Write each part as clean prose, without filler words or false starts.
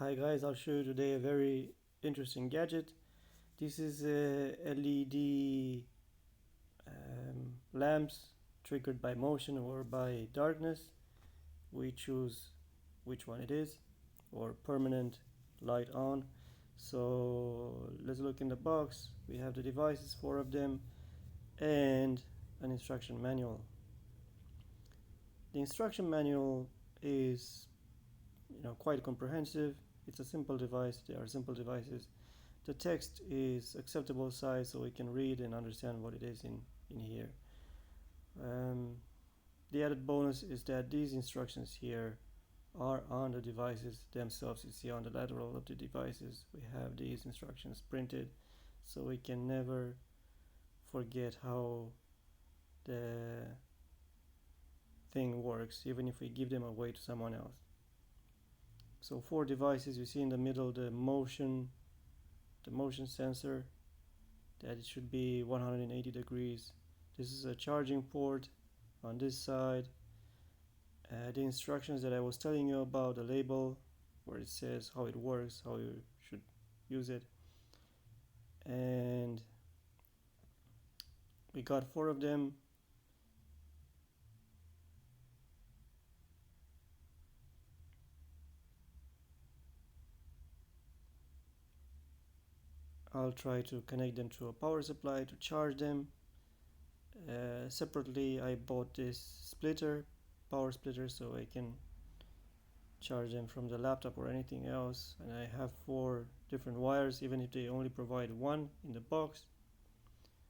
Hi guys, I'll show you today a very interesting gadget. This is a LED lamps triggered by motion or by darkness. We choose which one it is, or permanent light on. So let's look in the box. We have the devices, 4 of them, and an instruction manual. The instruction manual is quite comprehensive. It's a simple device. They are simple devices. The text is acceptable size, so we can read and understand what it is in here. The added bonus is that these instructions here are on the devices themselves. You see on the lateral of the devices we have these instructions printed, so we can never forget how the thing works, even if we give them away to someone else. So 4 devices. You see in the middle the motion sensor, that it should be 180 degrees. This is a charging port on this side. The instructions that I was telling you about, the label where it says how it works, how you should use it. And we got 4 of them. I'll try to connect them to a power supply to charge them. Separately, I bought this power splitter, so I can charge them from the laptop or anything else. And I have 4 different wires, even if they only provide 1 in the box,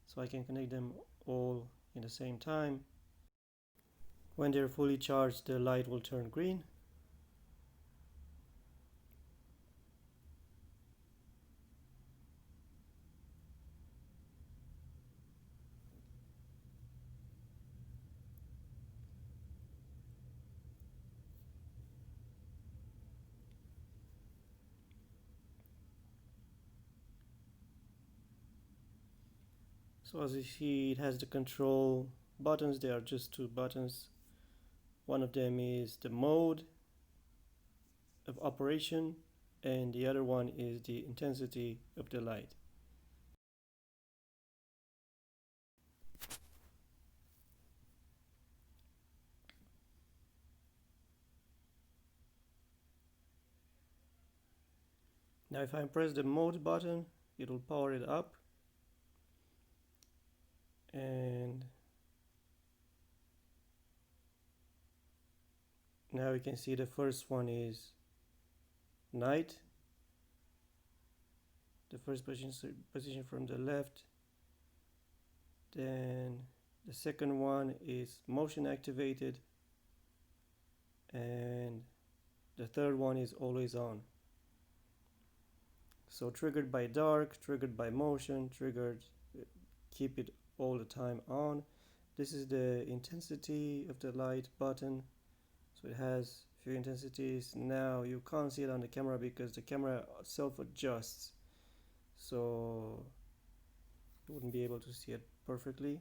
so I can connect them all in the same time. When they're fully charged, the light will turn green. So as you see, it has the control buttons. They are just 2 buttons. One of them is the mode of operation, and the other one is the intensity of the light. Now if I press the mode button, it will power it up, and now we can see the first one is night, the first position from the left. Then the second one is motion activated, and the third one is always on. So triggered by dark, triggered by motion, triggered keep it all the time on. This is the intensity of the light button. So it has a few intensities. Now you can't see it on the camera because the camera self-adjusts, so you wouldn't be able to see it perfectly.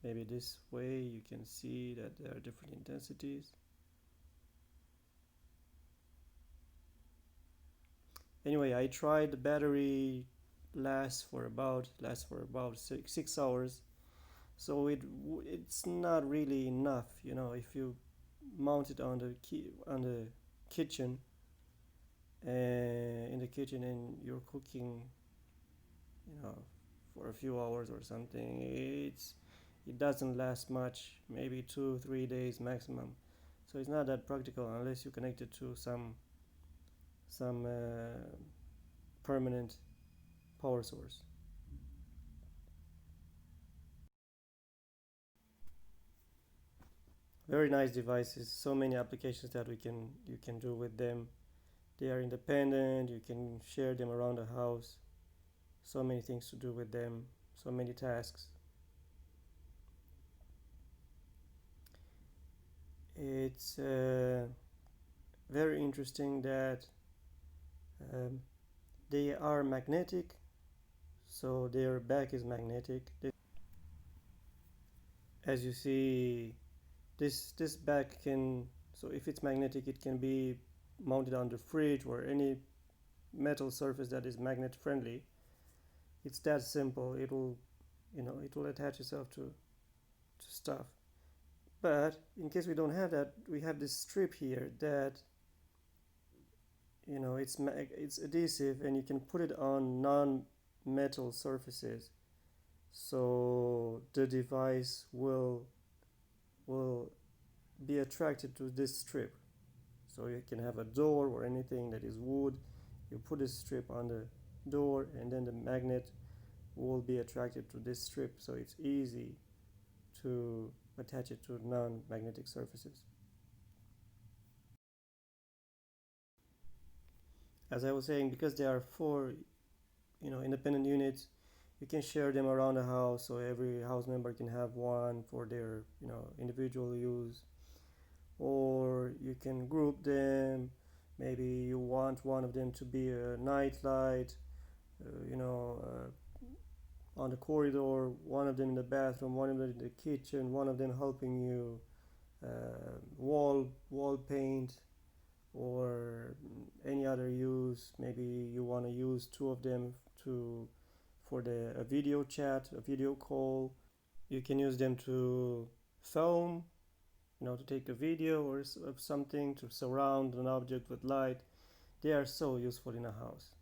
Maybe this way you can see that there are different intensities. Anyway, I tried. The battery lasts for about 6 hours, so it's not really enough. If you mount it on the kitchen, in the kitchen, and you're cooking for a few hours or something, it doesn't last much, maybe 2-3 days maximum. So it's not that practical unless you connect it to some permanent power source. Very nice devices. So many applications that you can do with them. They are independent. You can share them around the house. So many things to do with them. So many tasks. It's very interesting that they are magnetic, so their back is magnetic. As you see, this back can, so if it's magnetic, it can be mount it on the fridge or any metal surface that is magnet friendly. It's that simple. It will attach itself to stuff. But in case we don't have that, we have this strip here that it's adhesive, and you can put it on non-metal surfaces, so the device will be attracted to this strip. So you can have a door or anything that is wood, you put a strip on the door, and then the magnet will be attracted to this strip, so it's easy to attach it to non-magnetic surfaces. As I was saying, because there are four independent units, you can share them around the house, so every house member can have one for their individual use, or you can group them. Maybe you want one of them to be a night light, on the corridor, one of them in the bathroom, one of them in the kitchen, one of them helping you wall paint, or any other use. Maybe you want to use two of them to for a video chat, a video call. You can use them to film, to take a video or of something, to surround an object with light. They are so useful in a house.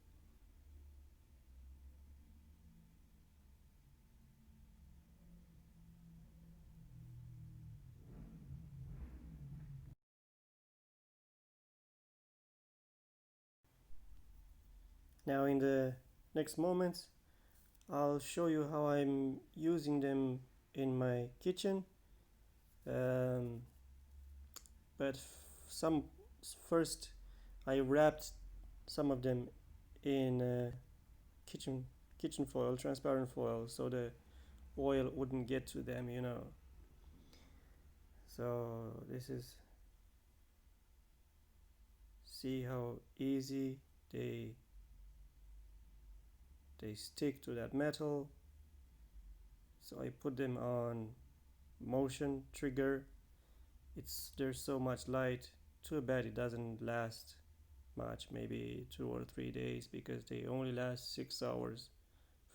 Now in the next moments, I'll show you how I'm using them in my kitchen. Um, but some first, I wrapped some of them in kitchen foil, transparent foil, so the oil wouldn't get to them. So this is, see how easy they stick to that metal. So I put them on motion trigger. There's so much light. Too bad it doesn't last much, maybe 2 or 3 days, because they only last 6 hours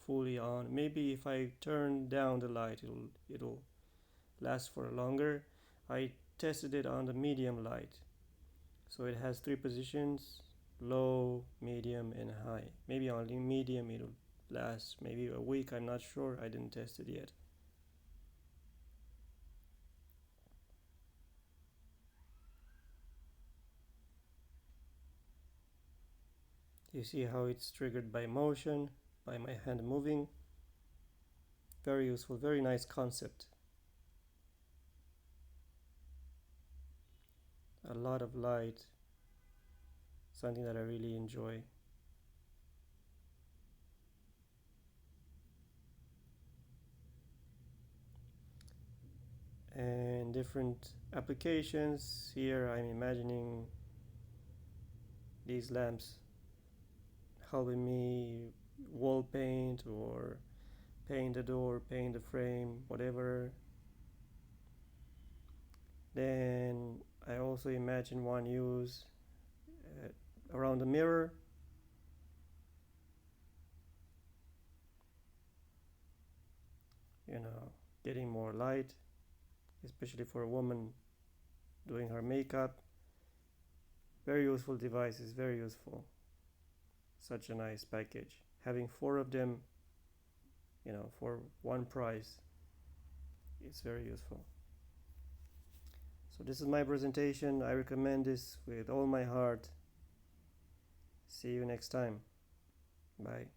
fully on. Maybe if I turn down the light, it'll last for longer. I tested it on the medium light, so it has 3 positions: low, medium, and high. Maybe only medium it'll last maybe a week. I'm not sure, I didn't test it yet. You see how it's triggered by motion, by my hand moving. Very useful, very nice concept. A lot of light, something that I really enjoy. And different applications. Here I'm imagining these lamps helping me wall paint, or paint the door, paint the frame, whatever. Then I also imagine one use around the mirror. Getting more light, especially for a woman doing her makeup. Very useful devices, very useful. Such a nice package. Having four of them, for one price, it's very useful. So this is my presentation. I recommend this with all my heart. See you next time. Bye.